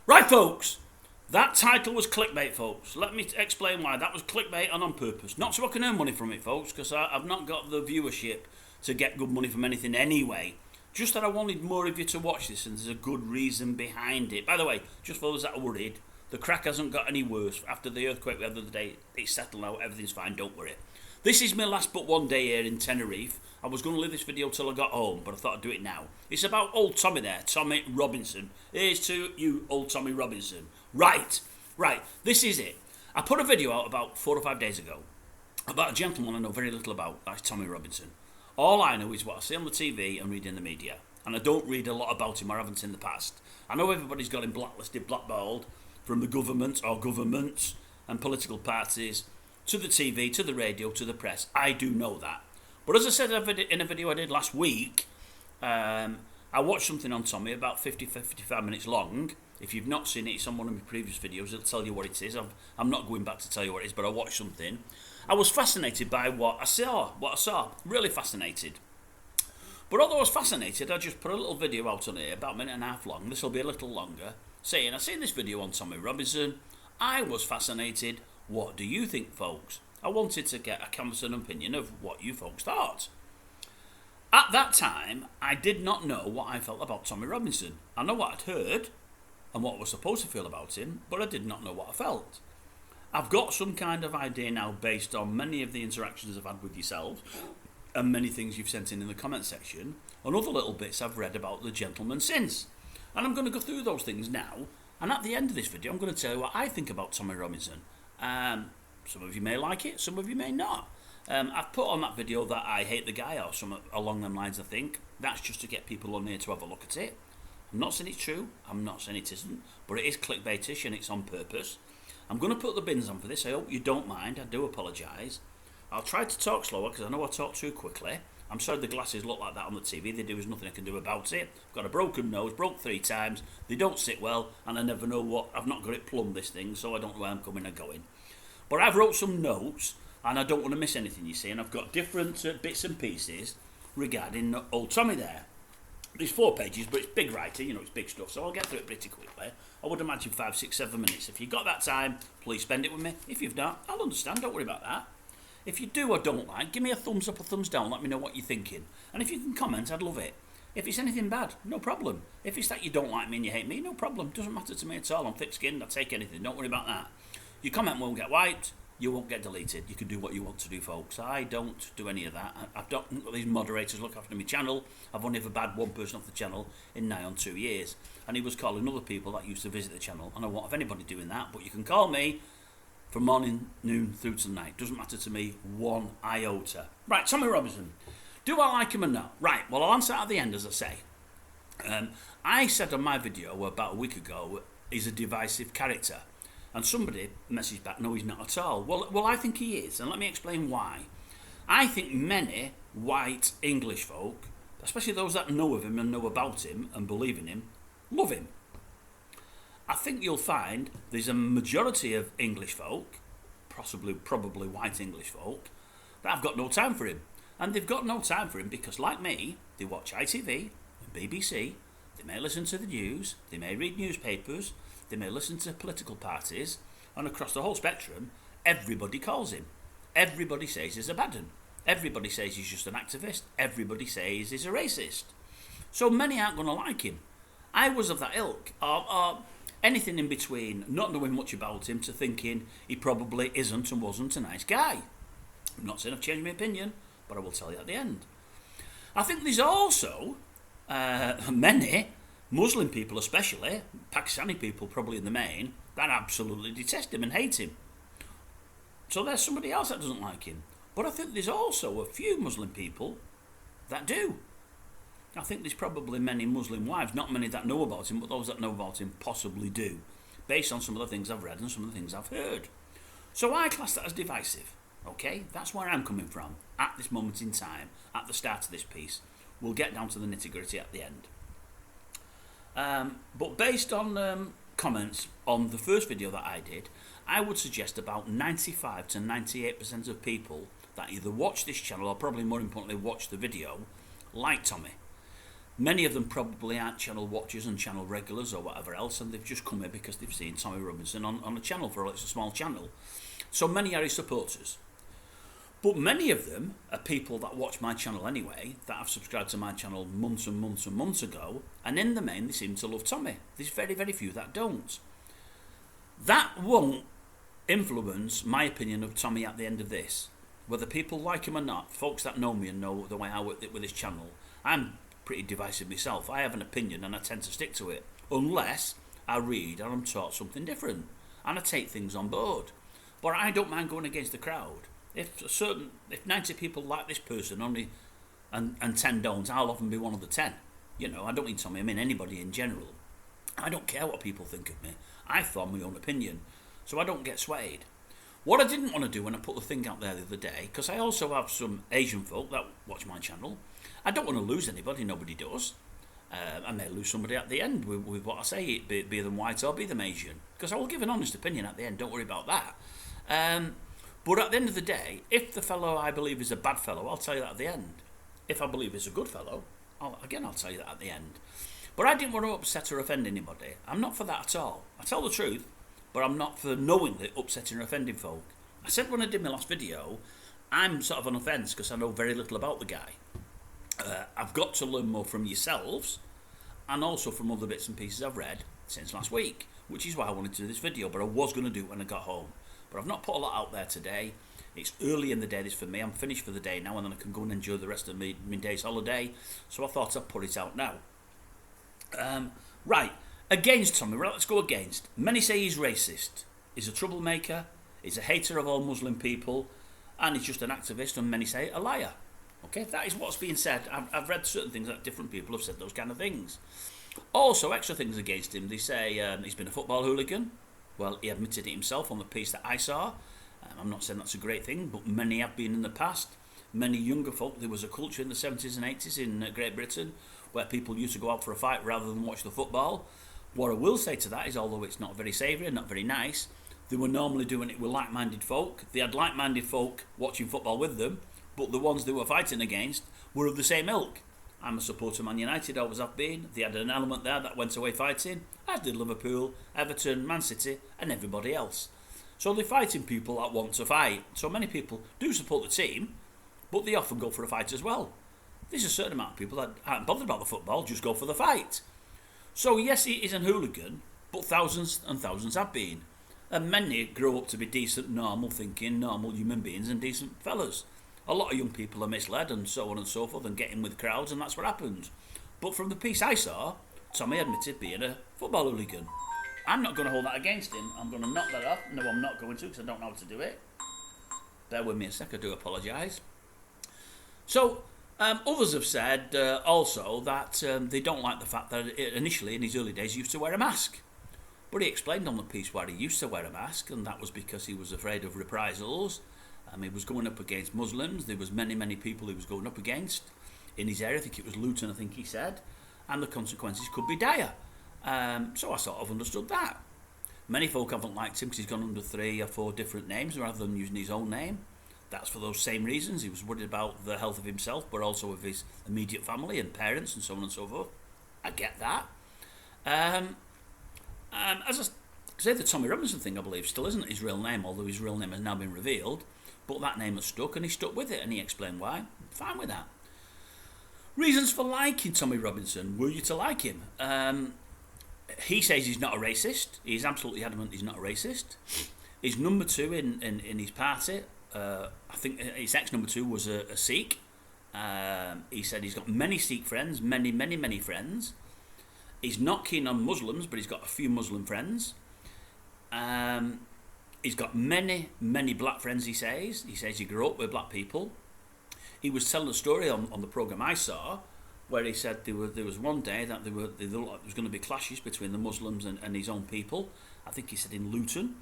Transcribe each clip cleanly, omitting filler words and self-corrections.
Right, folks, that title was clickbait, folks. Let me explain why. That was clickbait and on purpose. Not so I can earn money from it, folks, because I've not got the viewership to get good money from anything anyway. Just that I wanted more of you to watch this, and there's a good reason behind it. By the way, just for those that are worried, the crack hasn't got any worse. After the earthquake we had the other day, it's settled out, everything's fine, don't worry. This is my last but one day here in Tenerife. I was going to leave this video till I got home, but I thought I'd do it now. It's about old Tommy there, Tommy Robinson. Here's to you, old Tommy Robinson. Right, this is it. I put a video out about 4 or 5 days ago about a gentleman I know very little about. That's Tommy Robinson. All I know is what I see on the TV and read in the media. And I don't read a lot about him, or haven't in the past. I know everybody's got him blacklisted, blackballed from the government or governments and political parties to the TV, to the radio, to the press. I do know that. But as I said in a video I did last week, I watched something on Tommy about 50-55 minutes long. If you've not seen it, it's on one of my previous videos. It'll tell you what it is. I'm not going back to tell you what it is, but I watched something. I was fascinated by what I saw. Really fascinated. But although I was fascinated, I just put a little video out on here, about a minute and a half long. This will be a little longer. Saying, I've seen this video on Tommy Robinson. I was fascinated. What do you think, folks? I wanted to get a canvas and opinion of what you folks thought. At that time, I did not know what I felt about Tommy Robinson. I know what I'd heard and what I was supposed to feel about him, but I did not know what I felt. I've got some kind of idea now based on many of the interactions I've had with yourselves and many things you've sent in the comment section and other little bits I've read about the gentleman since. And I'm going to go through those things now, and at the end of this video I'm going to tell you what I think about Tommy Robinson. Some of you may like it, some of you may not. I've put on that video that I hate the guy or something along them lines, I think. That's just to get people on here to have a look at it. I'm not saying it's true, I'm not saying it isn't, but it is clickbaitish and it's on purpose. I'm going to put the bins on for this. I hope you don't mind. I do apologise. I'll try to talk slower because I know I talk too quickly. I'm sorry the glasses look like that on the TV. They do, there's nothing I can do about it. I've got a broken nose, broke 3 times. They don't sit well, and I never know what. I've not got it plumbed, this thing, so I don't know where I'm coming or going. But I've wrote some notes, and I don't want to miss anything, you see. And I've got different bits and pieces regarding old Tommy there. There's 4 pages, but it's big writing, you know, it's big stuff, so I'll get through it pretty quickly. I would imagine 5, 6, 7 minutes. If you've got that time, please spend it with me. If you've not, I'll understand, don't worry about that. If you do or don't like, give me a thumbs up or thumbs down, let me know what you're thinking. And if you can comment, I'd love it. If it's anything bad, no problem. If it's that you don't like me and you hate me, no problem. Doesn't matter to me at all. I'm thick-skinned, I'll take anything, don't worry about that. Your comment won't get wiped, you won't get deleted. You can do what you want to do, folks. I don't do any of that. I've got these moderators look after my channel. I've only ever bad one person off the channel in nigh on 2 years. And he was calling other people that used to visit the channel. And I won't have anybody doing that, but you can call me from morning, noon through to night. Doesn't matter to me one iota. Right, Tommy Robinson. Do I like him or not? Right, well, I'll answer at the end, as I say. I said on my video about a week ago, he's a divisive character. And somebody messaged back, no, he's not at all. Well, I think he is, and let me explain why. I think many white English folk, especially those that know of him and know about him and believe in him, love him. I think you'll find there's a majority of English folk, probably white English folk, that have got no time for him. And they've got no time for him because, like me, they watch ITV and BBC, they may listen to the news, they may read newspapers, they may listen to political parties, and across the whole spectrum, everybody calls him. Everybody says he's a bad one. Everybody says he's just an activist. Everybody says he's a racist. So many aren't going to like him. I was of that ilk, or anything in between, not knowing much about him to thinking he probably isn't and wasn't a nice guy. I'm not saying I've changed my opinion, but I will tell you at the end. I think there's also many Muslim people, especially Pakistani people probably in the main, that absolutely detest him and hate him. So there's somebody else that doesn't like him. But I think there's also a few Muslim people that do. I think there's probably many Muslim wives, not many that know about him, but those that know about him possibly do, based on some of the things I've read and some of the things I've heard. So I class that as divisive, okay? That's where I'm coming from at this moment in time, at the start of this piece. We'll get down to the nitty-gritty at the end. But based on comments on the first video that I did, I would suggest about 95 to 98% of people that either watch this channel or probably more importantly watch the video like Tommy. Many of them probably aren't channel watchers and channel regulars or whatever else, and they've just come here because they've seen Tommy Robinson on a channel for all. It's a small channel. So many are his supporters. But many of them are people that watch my channel anyway, that have subscribed to my channel months and months and months ago, and in the main they seem to love Tommy. There's very, very few that don't. That won't influence my opinion of Tommy at the end of this. Whether people like him or not, folks that know me and know the way I work with his channel, I'm pretty divisive myself. I have an opinion and I tend to stick to it, unless I read and I'm taught something different, and I take things on board. But I don't mind going against the crowd. If 90 people like this person only and 10 don't, I'll often be one of the 10. You know, I don't mean Tommy, I mean anybody in general. I don't care what people think of me. I form my own opinion, so I don't get swayed. What I didn't want to do when I put the thing out there the other day, because I also have some Asian folk that watch my channel, I don't want to lose anybody, nobody does. I may lose somebody at the end with what I say, be them white or be them Asian, because I will give an honest opinion at the end, don't worry about that. But at the end of the day, if the fellow I believe is a bad fellow, I'll tell you that at the end. If I believe he's a good fellow, I'll tell you that at the end. But I didn't want to upset or offend anybody. I'm not for that at all. I tell the truth, but I'm not for knowingly upsetting or offending folk. I said when I did my last video, I'm sort of on the fence because I know very little about the guy. I've got to learn more from yourselves and also from other bits and pieces I've read since last week, which is why I wanted to do this video, but I was going to do it when I got home. But I've not put a lot out there today. It's early in the day this for me. I'm finished for the day now, and then I can go and enjoy the rest of my day's holiday. So I thought I'd put it out now. Right, against Tommy. Right, let's go against. Many say he's racist. He's a troublemaker. He's a hater of all Muslim people, and he's just an activist. And many say a liar. Okay, that is what's being said. I've read certain things that different people have said those kind of things. Also, extra things against him. They say he's been a football hooligan. Well, he admitted it himself on the piece that I saw. I'm not saying that's a great thing, but many have been in the past. Many younger folk, there was a culture in the 70s and 80s in Great Britain where people used to go out for a fight rather than watch the football. What I will say to that is, although it's not very savoury and not very nice, they were normally doing it with like-minded folk. They had like-minded folk watching football with them, but the ones they were fighting against were of the same ilk. I'm a supporter of Man United, always have been. They had an element there that went away fighting, as did Liverpool, Everton, Man City and everybody else. So they're fighting people that want to fight. So many people do support the team, but they often go for a fight as well. There's a certain amount of people that aren't bothered about the football, just go for the fight. So yes, he is a hooligan, but thousands and thousands have been. And many grow up to be decent, normal thinking, normal human beings and decent fellas. A lot of young people are misled and so on and so forth and get in with crowds, and that's what happens. But from the piece I saw, Tommy admitted being a football hooligan. I'm not going to hold that against him. I'm going to knock that off. No, I'm not going to, because I don't know how to do it. Bear with me a sec, I do apologise. So, others have said also that they don't like the fact that initially, in his early days, he used to wear a mask. But he explained on the piece why he used to wear a mask, and that was because he was afraid of reprisals. He was going up against Muslims. There was many, many people he was going up against in his area. I think it was Luton, I think he said. And the consequences could be dire. So I sort of understood that. Many folk haven't liked him because he's gone under 3 or 4 different names rather than using his own name. That's for those same reasons. He was worried about the health of himself, but also of his immediate family and parents and so on and so forth. I get that. As I say, the Tommy Robinson thing, I believe, still isn't his real name, although his real name has now been revealed. But that name has stuck, and he stuck with it, and he explained why. Fine with that. Reasons for liking Tommy Robinson. Were you to like him? He says he's not a racist. He's absolutely adamant he's not a racist. He's number 2 in his party. I think his ex-number 2 was a Sikh. He said he's got many Sikh friends, many friends. He's not keen on Muslims, but he's got a few Muslim friends. He's got many black friends, he says. He says he grew up with black people. He was telling a story on the programme I saw where he said there was one day that there was going to be clashes between the Muslims and his own people. I think he said in Luton.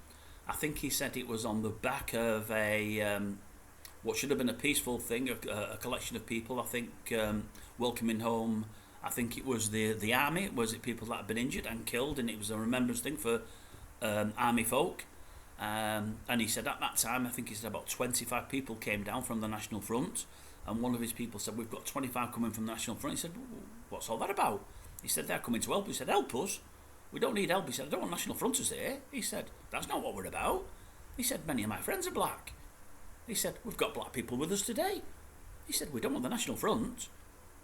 I think he said it was on the back of a what should have been a peaceful thing, a collection of people, I think, welcoming home. I think it was the army. Was it people that had been injured and killed, and it was a remembrance thing for army folk. And he said at that time, I think he said about 25 people came down from the National Front, and one of his people said, we've got 25 coming from the National Front. He said, what's all that about? He said, they're coming to help. He said, help us? We don't need help. He said, I don't want National Fronters here. He said, that's not what we're about. He said, many of my friends are black. He said, we've got black people with us today. He said, we don't want the National Front.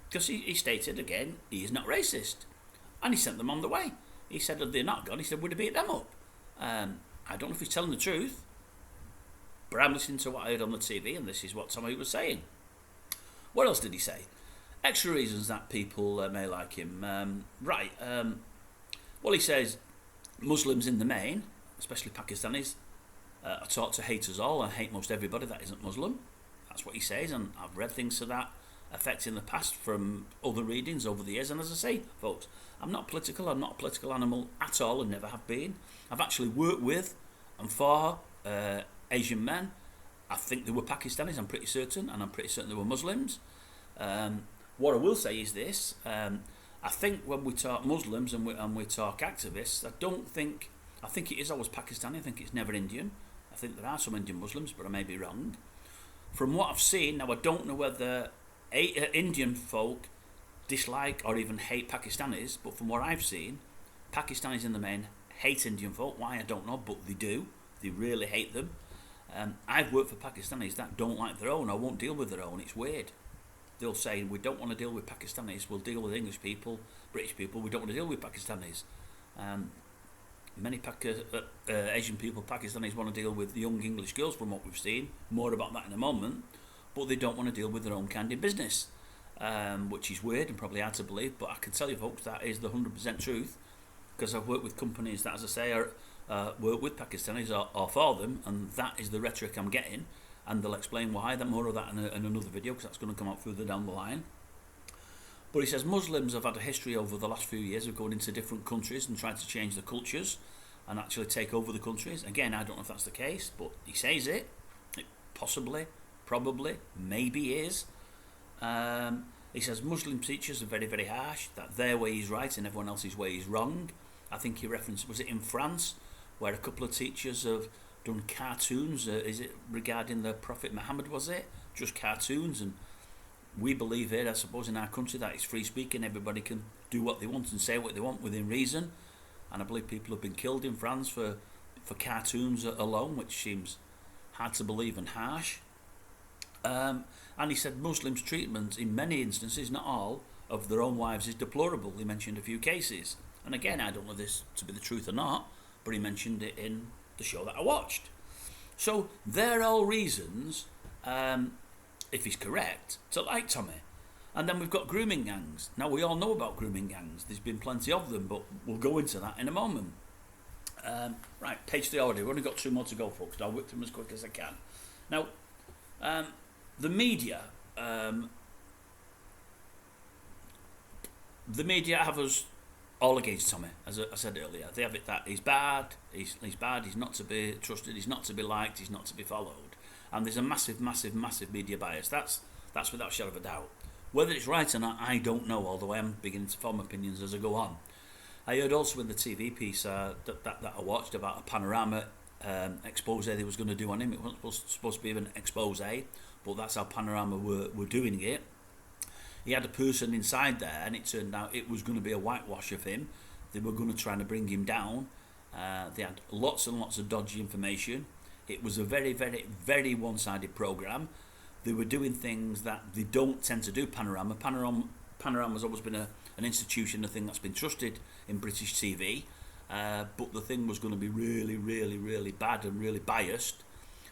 Because he stated, again, he is not racist. And he sent them on the way. He said, had they not gone, he said, would have beat them up. I don't know if he's telling the truth, but I'm listening to what I heard on the TV, and this is what Tommy was saying. What else did he say? Extra reasons that people may like him. Well, he says Muslims in the main, especially Pakistanis, are taught to hate us all and hate most everybody that isn't Muslim. That's what he says, and I've read things to that effect in the past from other readings over the years. And as I say, folks, I'm not political. I'm not a political animal at all, and never have been. I've actually worked with and for Asian men. I think they were Pakistanis, I'm pretty certain, and I'm pretty certain they were Muslims. What I will say is this: I think when we talk Muslims and we talk activists, I think it is always Pakistani. I think it's never Indian. I think there are some Indian Muslims, but I may be wrong. From what I've seen, now I don't know whether Indian folk dislike or even hate Pakistanis, but from what I've seen, Pakistanis in the main hate Indian folk. Why, I don't know, but they do. They really hate them. I've worked for Pakistanis that don't like their own or won't deal with their own. It's weird. They'll say, we don't want to deal with Pakistanis, we'll deal with English people, British people, we don't want to deal with Pakistanis. Many Asian people, Pakistanis, want to deal with young English girls from what we've seen. More about that in a moment. But they don't want to deal with their own kind of business, which is weird and probably hard to believe. But I can tell you, folks, that is the 100% truth, because I've worked with companies that, as I say, work with Pakistanis or for them, and that is the rhetoric I'm getting. And they'll explain why. More of that in another video, because that's going to come out further down the line. But he says Muslims have had a history over the last few years of going into different countries and trying to change the cultures and actually take over the countries. Again, I don't know if that's the case, but he says it. It possibly, probably, maybe is. He says Muslim teachers are very, very harsh, that their way is right and everyone else's way is wrong. I think he referenced, was it in France, where a couple of teachers have done cartoons, is it regarding the Prophet Muhammad, was it? Just cartoons, and we believe here, I suppose, in our country that it's free speaking, everybody can do what they want and say what they want within reason, and I believe people have been killed in France for cartoons alone, which seems hard to believe and harsh. And he said Muslims' treatment in many instances, not all, of their own wives is deplorable. He mentioned a few cases, and again, I don't know this to be the truth or not, but he mentioned it in the show that I watched. So they're all reasons, if he's correct, to like Tommy. And then we've got grooming gangs. Now, we all know about grooming gangs. There's been plenty of them, but we'll go into that in a moment. Right, page 3 already. We've only got 2 more to go, folks. I'll whip them as quick as I can. Now, the media have us all against Tommy, as I said earlier. They have it that he's bad, he's bad, he's not to be trusted, he's not to be liked, he's not to be followed. And there's a massive, massive, massive media bias. That's without a shadow of a doubt. Whether it's right or not, I don't know, although I am beginning to form opinions as I go on. I heard also in the TV piece that I watched about a panorama expose they was going to do on him. It wasn't supposed to be an expose, but that's how Panorama were doing it. He had a person inside there, and it turned out it was going to be a whitewash of him. They were going to try to bring him down. They had lots and lots of dodgy information. It was a very, very, very one-sided programme. They were doing things that they don't tend to do. Panorama's always been an institution, a thing that's been trusted in British TV. But the thing was going to be really, really, really bad and really biased.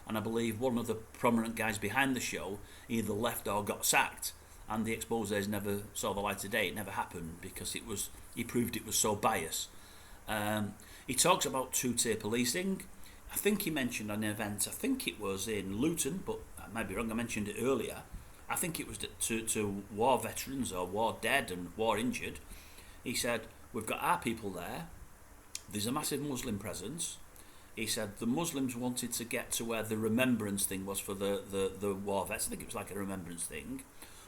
And I believe one of the prominent guys behind the show either left or got sacked. And the exposés never saw the light of day. It never happened because he proved it was so biased. He talks about two-tier policing. I think he mentioned an event, I think it was in Luton, but I might be wrong, I mentioned it earlier. I think it was to war veterans or war dead and war injured. He said, we've got our people there. There's a massive Muslim presence. He said the Muslims wanted to get to where the remembrance thing was for the war vets. I think it was like a remembrance thing.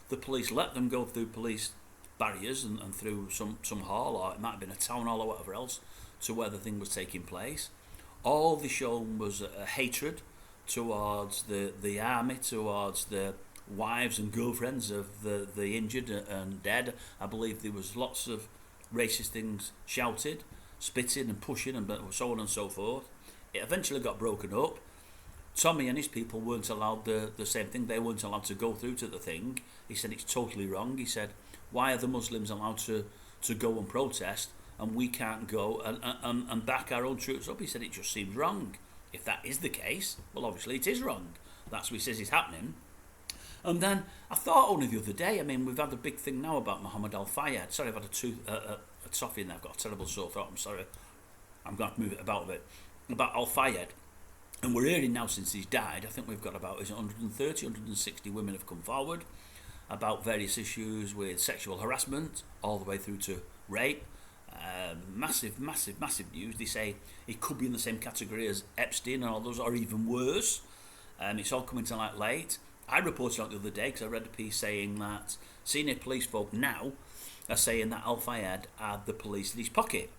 The police let them go through police barriers and through some hall, or it might have been a town hall or whatever else, to where the thing was taking place. All they shown was a hatred towards the army, towards the wives and girlfriends of the injured and dead. I believe there was lots of racist things shouted, spitting and pushing and so on and so forth. It eventually got broken up. Tommy and his people weren't allowed the same thing. They weren't allowed to go through to the thing. He said it's totally wrong. He said, why are the Muslims allowed to go and protest and we can't go and back our own troops up? He said it just seems wrong. If that is the case, well, obviously it is wrong. That's what he says is happening. And then I thought only the other day, I mean, we've had a big thing now about Muhammad Al-Fayed. Sorry, I've had a toffee in there. I've got a terrible sore throat. I'm sorry. I'm going to move it about a bit. About Al-Fayed. And we're hearing now since he's died, I think we've got about 130, 160 women have come forward about various issues with sexual harassment, all the way through to rape. Massive news. They say it could be in the same category as Epstein and all those, or even worse. It's all coming to light late. I reported on it the other day because I read a piece saying that senior police folk now are saying that Al-Fayed had the police in his pocket.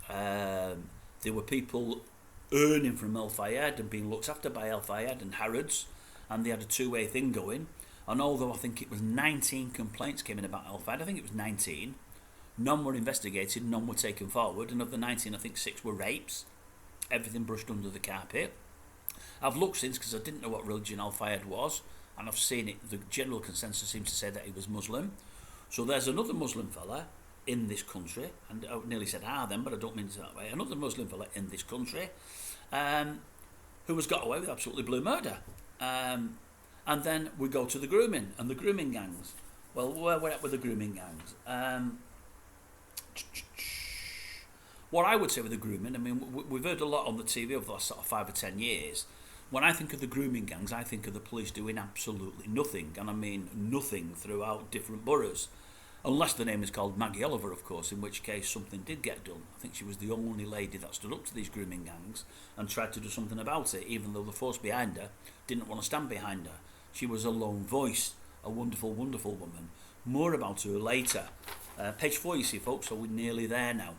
There were people earning from Al-Fayed and being looked after by Al-Fayed and Harrods, and they had a two-way thing going. And although I think it was 19 complaints came in about Al-Fayed, I think it was 19, none were investigated, none were taken forward, and of the 19 I think 6 were rapes. Everything brushed under the carpet. I've looked since because I didn't know what religion Al-Fayed was, and I've seen it. The general consensus seems to say that he was Muslim. So there's another Muslim fella in this country, and I nearly said then, but I don't mean it that way. Another Muslim fella in this country who has got away with absolutely blue murder. And then we go to the grooming and the grooming gangs. Well, where we're at with the grooming gangs. What I would say with the grooming, I mean, we've heard a lot on the TV over the last sort of 5 or 10 years. When I think of the grooming gangs, I think of the police doing absolutely nothing, and I mean nothing throughout different boroughs. Unless the name is called Maggie Oliver, of course, in which case something did get done. I think she was the only lady that stood up to these grooming gangs and tried to do something about it, even though the force behind her didn't want to stand behind her. She was a lone voice, a wonderful, wonderful woman. More about her later. Page 4, you see, folks, so we're nearly there now.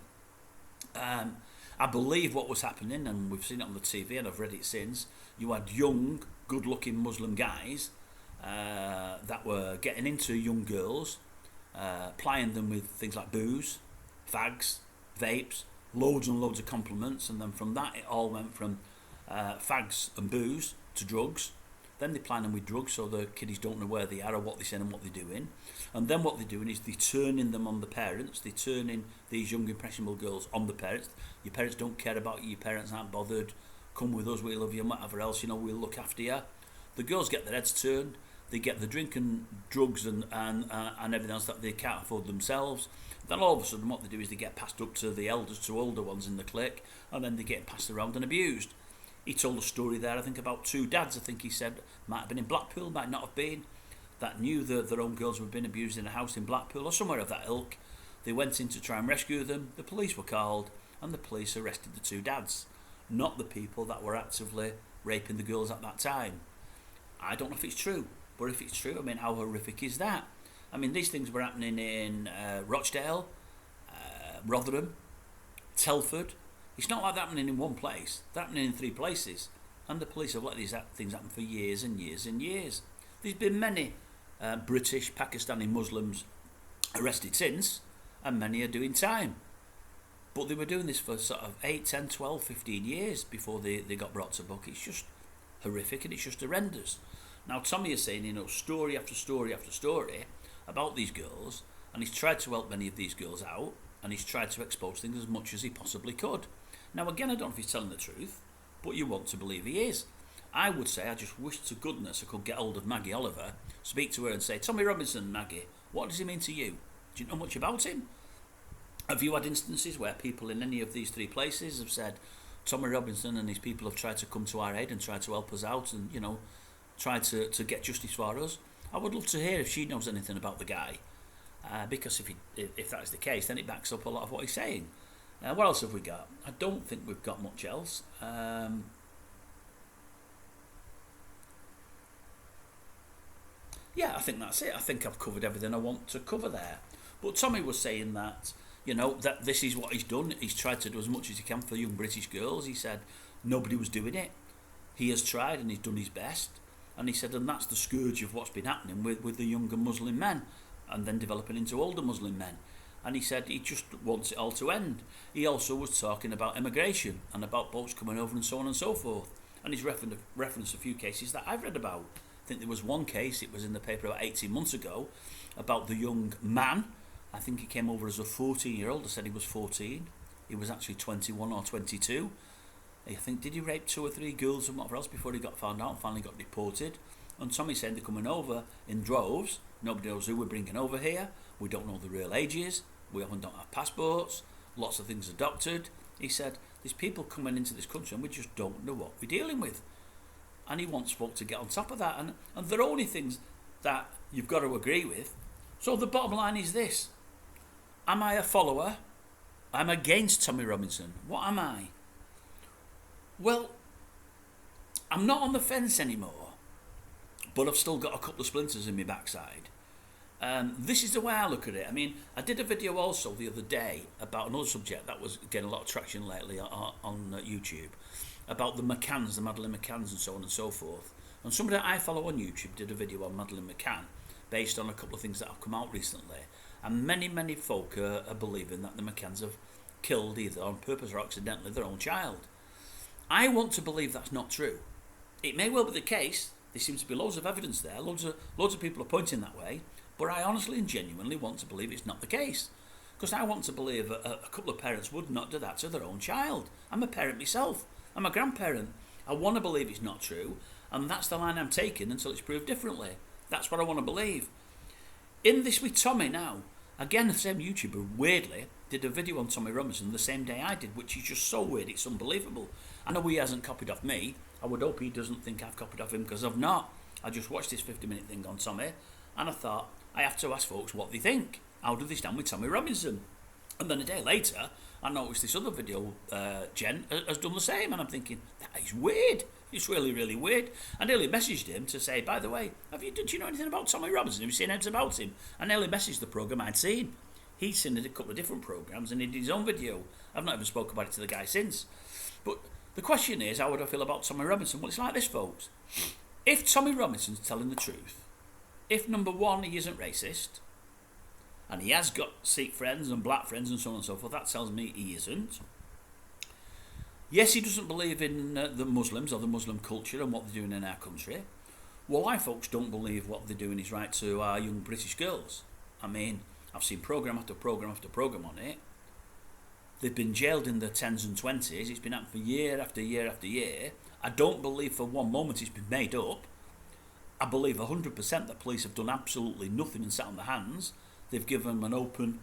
I believe what was happening, and we've seen it on the TV and I've read it since, you had young, good-looking Muslim guys that were getting into young girls, plying them with things like booze, fags, vapes, loads and loads of compliments, and then from that it all went from fags and booze to drugs. Then they ply them with drugs so the kiddies don't know where they are or what they're saying and what they're doing. And then what they're doing is they're turning them on the parents. They're turning these young impressionable girls on the parents. Your parents don't care about you, your parents aren't bothered. Come with us, we love you and whatever else, you know, we'll look after you. The girls get their heads turned. They get the drink and drugs and everything else that they can't afford themselves. Then all of a sudden what they do is they get passed up to the elders, to older ones in the clique, and then they get passed around and abused. He told a story there, I think, about 2 dads, I think he said, might have been in Blackpool, might not have been, that knew that their own girls were being abused in a house in Blackpool or somewhere of that ilk. They went in to try and rescue them, the police were called, and the police arrested the 2 dads, not the people that were actively raping the girls at that time. I don't know if it's true, but if it's true, I mean, how horrific is that? I mean, these things were happening in Rochdale, Rotherham, Telford. It's not like they're happening in one place. They're happening in 3 places. And the police have let these things happen for years and years and years. There's been many British, Pakistani Muslims arrested since, and many are doing time. But they were doing this for sort of 8, 10, 12, 15 years before they got brought to book. It's just horrific and it's just horrendous. Now, Tommy is saying, you know, story after story after story about these girls, and he's tried to help many of these girls out, and he's tried to expose things as much as he possibly could. Now, again, I don't know if he's telling the truth, but you want to believe he is. I would say I just wish to goodness I could get hold of Maggie Oliver, speak to her and say, Tommy Robinson, Maggie, what does he mean to you? Do you know much about him? Have you had instances where people in any of these 3 places have said, Tommy Robinson and his people have tried to come to our aid and tried to help us out and, you know, try to get justice for us? I would love to hear if she knows anything about the guy, because if that is the case, then it backs up a lot of what he's saying. What else have we got? I don't think we've got much else. Yeah, I think that's it. I think I've covered everything I want to cover there. But Tommy was saying that, you know, that this is what he's done. He's tried to do as much as he can for young British girls. He said nobody was doing it. He has tried and he's done his best. And he said, and that's the scourge of what's been happening with the younger Muslim men, and then developing into older Muslim men. And he said he just wants it all to end. He also was talking about immigration and about boats coming over and so on and so forth. And he's referenced a few cases that I've read about. I think there was one case, it was in the paper about 18 months ago, about the young man. I think he came over as a 14-year-old. I said he was 14. He was actually 21 or 22. I think, did he rape 2 or 3 girls and whatever else before he got found out and finally got deported? And Tommy said they're coming over in droves. Nobody knows who we're bringing over here. We don't know the real ages. We often don't have passports. Lots of things are doctored. He said, there's people coming into this country and we just don't know what we're dealing with. And he wants folk to get on top of that. And they're only things that you've got to agree with. So the bottom line is this. Am I a follower? I'm against Tommy Robinson. What am I? Well, I'm not on the fence anymore, but I've still got a couple of splinters in my backside. This is the way I look at it. I mean, I did a video also the other day about another subject that was getting a lot of traction lately on YouTube, about the McCanns, the Madeleine McCanns and so on and so forth. And somebody that I follow on YouTube did a video on Madeleine McCann based on a couple of things that have come out recently. And many folk are believing that the McCanns have killed, either on purpose or accidentally, their own child. I want to believe that's not true. It may well be the case. There seems to be loads of evidence there. Loads of people are pointing that way. But I honestly and genuinely want to believe it's not the case. Because I want to believe a couple of parents would not do that to their own child. I'm a parent myself. I'm a grandparent. I want to believe it's not true. And that's the line I'm taking until it's proved differently. That's what I want to believe. In this with Tommy now, again, the same YouTuber, weirdly, did a video on Tommy Robinson the same day I did, which is just so weird, it's unbelievable. I know he hasn't copied off me. I would hope he doesn't think I've copied off him, because I've not. I just watched this 50-minute thing on Tommy, and I thought, I have to ask folks what they think. How do they stand with Tommy Robinson? And then a day later, I noticed this other video, Jen, has done the same, and I'm thinking, that is weird. It's really, really weird. I nearly messaged him to say, by the way, did you know anything about Tommy Robinson? Have you seen anything about him? I nearly messaged the programme I'd seen. He'd seen a couple of different programmes and he did his own video. I've not even spoken about it to the guy since. But the question is, how would I feel about Tommy Robinson? Well, it's like this, folks. If Tommy Robinson's telling the truth, if, number one, he isn't racist, and he has got Sikh friends and black friends and so on and so forth, that tells me he isn't. Yes, he doesn't believe in the Muslims or the Muslim culture and what they're doing in our country. Well, I, folks, don't believe what they're doing is right to our young British girls. I mean, I've seen programme after programme after programme on it. They've been jailed in the 10s and 20s. It's been happening for year after year after year. I don't believe for one moment it's been made up. I believe 100% that police have done absolutely nothing and sat on their hands. They've given them an open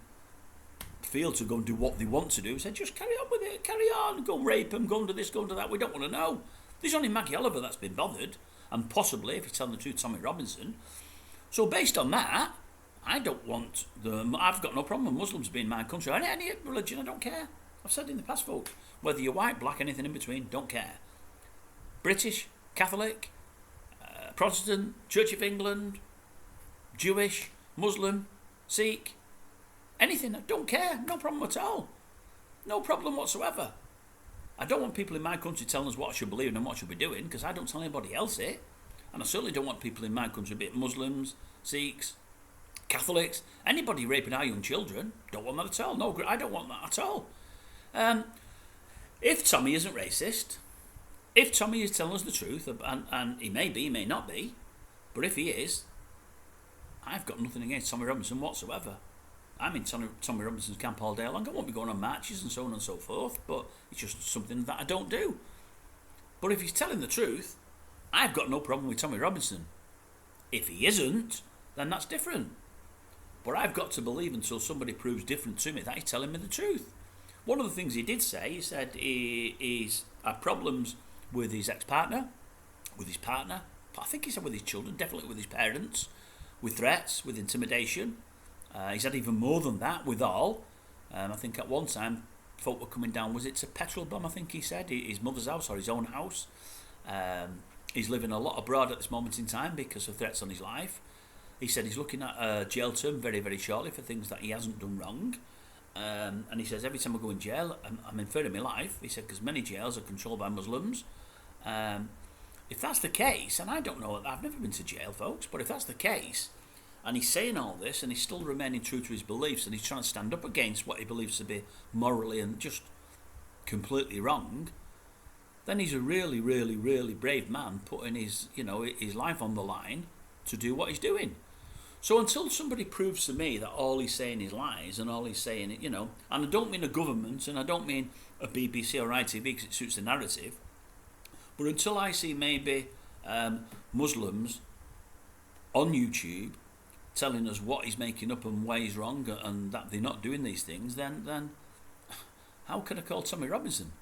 field to go and do what they want to do. Said, just carry on with it, carry on, go and rape them, go and do this, go and do that. We don't want to know. There's only Maggie Oliver that's been bothered, and possibly, if he's telling the truth, Tommy Robinson. So based on that, I don't want them. I've got no problem with Muslims being my country. Any religion, I don't care. I've said in the past, folks, whether you're white, black, anything in between, don't care. British, Catholic, Protestant, Church of England, Jewish, Muslim, Sikh, anything, I don't care. No problem at all. No problem whatsoever. I don't want people in my country telling us what I should believe and what I should be doing, because I don't tell anybody else it. And I certainly don't want people in my country, be it Muslims, Sikhs, Catholics, anybody raping our young children. Don't want that at all. No, I don't want that at all. If Tommy isn't racist, if Tommy is telling us the truth, and he may be, he may not be, but if he is, I've got nothing against Tommy Robinson whatsoever. I'm in Tommy Robinson's camp all day long. I won't be going on marches and so on and so forth, but it's just something that I don't do. But if he's telling the truth, I've got no problem with Tommy Robinson. If he isn't, then that's different. But I've got to believe until somebody proves different to me that he's telling me the truth. One of the things he did say, he said he's had problems with his ex-partner, with his partner, I think he said with his children, definitely with his parents, with threats, with intimidation. He's had even more than that with all. I think at one time, folk were coming down, was it to petrol bomb, I think he said, his mother's house or his own house. He's living a lot abroad at this moment in time because of threats on his life. He said he's looking at a jail term very, very shortly for things that he hasn't done wrong. And he says, every time I go in jail, I'm inferring my life. He said, because many jails are controlled by Muslims. if that's the case, and I don't know, I've never been to jail, folks, but if that's the case, and he's saying all this, and he's still remaining true to his beliefs, and he's trying to stand up against what he believes to be morally and just completely wrong, then he's a really, really, really brave man putting his, his life on the line to do what he's doing. So until somebody proves to me that all he's saying is lies and all he's saying, and I don't mean a government and I don't mean a BBC or ITV because it suits the narrative, but until I see maybe Muslims on YouTube telling us what he's making up and why he's wrong and that they're not doing these things, then how can I call Tommy Robinson?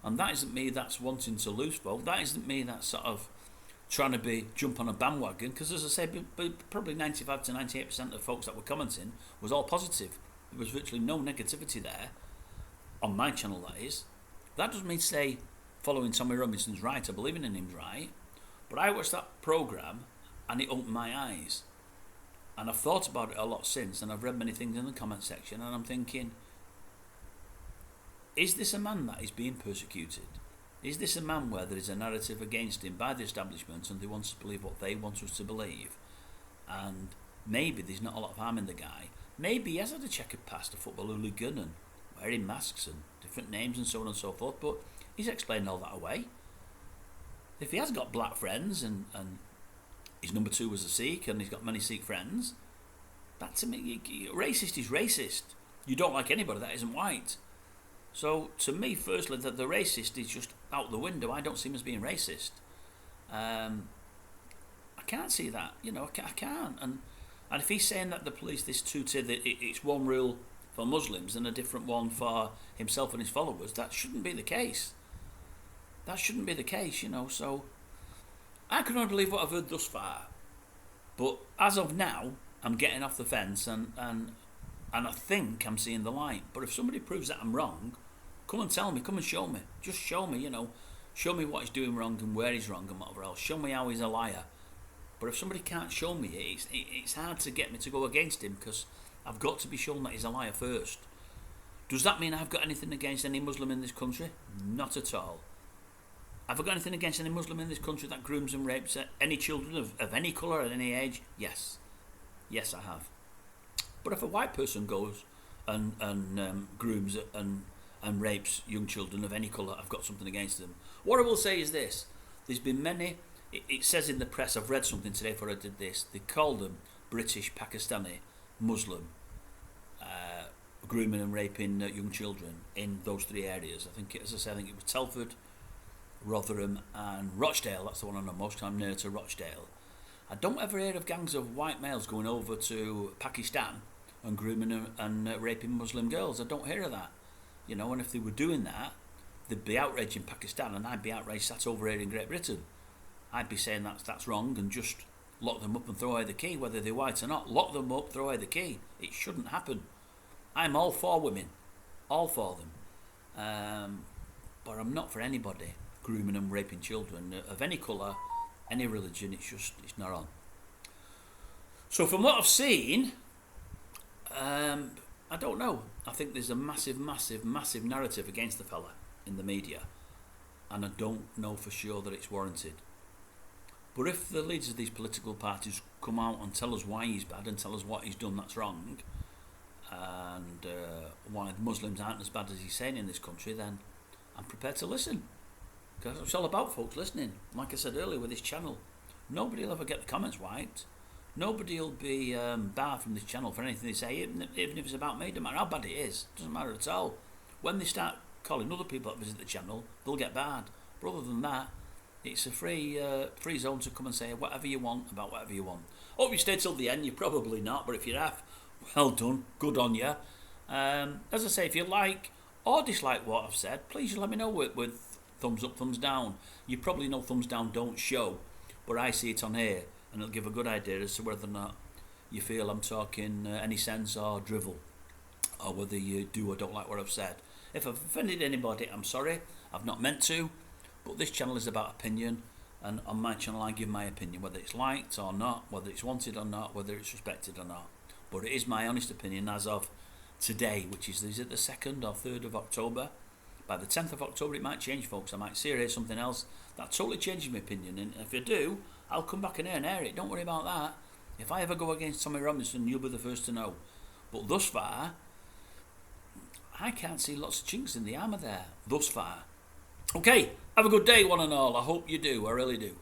And that isn't me that's wanting to lose folk. That isn't me that's sort of trying to jump on a bandwagon, because as I said, probably 95 to 98% of folks that were commenting was all positive. There was virtually no negativity there, on my channel that is. That doesn't mean to say following Tommy Robinson's right or believing in him's right, but I watched that programme and it opened my eyes. And I've thought about it a lot since, and I've read many things in the comment section, and I'm thinking, is this a man that is being persecuted? Is this a man where there is a narrative against him by the establishment and they want us to believe what they want us to believe? And maybe there's not a lot of harm in the guy. Maybe he has had a checkered past, a football hooligan and wearing masks and different names and so on and so forth, but he's explained all that away. If he has got black friends and his number 2 was a Sikh and he's got many Sikh friends, that to me, racist is racist. You don't like anybody that isn't white. So to me, firstly, that the racist is just out the window. I don't see him as being racist. I can't see that. I can't. And if he's saying that the police, this two-tier, that it's one rule for Muslims and a different one for himself and his followers, that shouldn't be the case. That shouldn't be the case, So I can only believe what I've heard thus far. But as of now, I'm getting off the fence and I think I'm seeing the light. But if somebody proves that I'm wrong, come and tell me, come and show me. Just show me, show me what he's doing wrong and where he's wrong and whatever else. Show me how he's a liar. But if somebody can't show me it, it's hard to get me to go against him, because I've got to be shown that he's a liar first. Does that mean I've got anything against any Muslim in this country? Not at all. Have I got anything against any Muslim in this country that grooms and rapes any children of any colour at any age? Yes. Yes, I have. But if a white person goes and grooms and rapes young children of any colour, I've got something against them. What I will say is this. There's been many, it says in the press, I've read something today before I did this, they call them British, Pakistani, Muslim, grooming and raping young children in those 3 areas. I think it was Telford, Rotherham and Rochdale. That's the one I know most, because I'm near to Rochdale. I don't ever hear of gangs of white males going over to Pakistan and grooming and raping Muslim girls. I don't hear of that. And if they were doing that, they'd be outraged in Pakistan and I'd be outraged sat over here in Great Britain. I'd be saying that's wrong and just lock them up and throw away the key, whether they're white or not. Lock them up, throw away the key. It shouldn't happen. I'm all for women. All for them. But I'm not for anybody grooming and raping children of any colour, any religion. It's not on. So from what I've seen, I don't know. I think there's a massive narrative against the fella in the media, and I don't know for sure that it's warranted. But if the leaders of these political parties come out and tell us why he's bad and tell us what he's done that's wrong, and why the Muslims aren't as bad as he's saying in this country, then I'm prepared to listen. Because it's all about folks listening. Like I said earlier with this channel, nobody will ever get the comments wiped. Nobody will be barred from this channel for anything they say, even if it's about me. Doesn't matter how bad it is. Doesn't matter at all. When they start calling other people that visit the channel, they'll get barred. But other than that, it's a free zone to come and say whatever you want about whatever you want. Hope you stayed till the end. You're probably not, but if you have, well done. Good on you. As I say, if you like or dislike what I've said, please let me know with thumbs up, thumbs down. You probably know thumbs down don't show, but I see it on here, and it'll give a good idea as to whether or not you feel I'm talking any sense or drivel, or whether you do or don't like what I've said. If I've offended anybody, I'm sorry. I've not meant to, but this channel is about opinion, and on my channel I give my opinion, whether it's liked or not, whether it's wanted or not, whether it's respected or not. But it is my honest opinion as of today, which is it the 2nd or 3rd of October? By the 10th of October, it might change, folks. I might see or hear something else that totally changes my opinion. And if I do, I'll come back and air it. Don't worry about that. If I ever go against Tommy Robinson, you'll be the first to know. But thus far, I can't see lots of chinks in the armour there. Thus far. Okay, have a good day, one and all. I hope you do. I really do.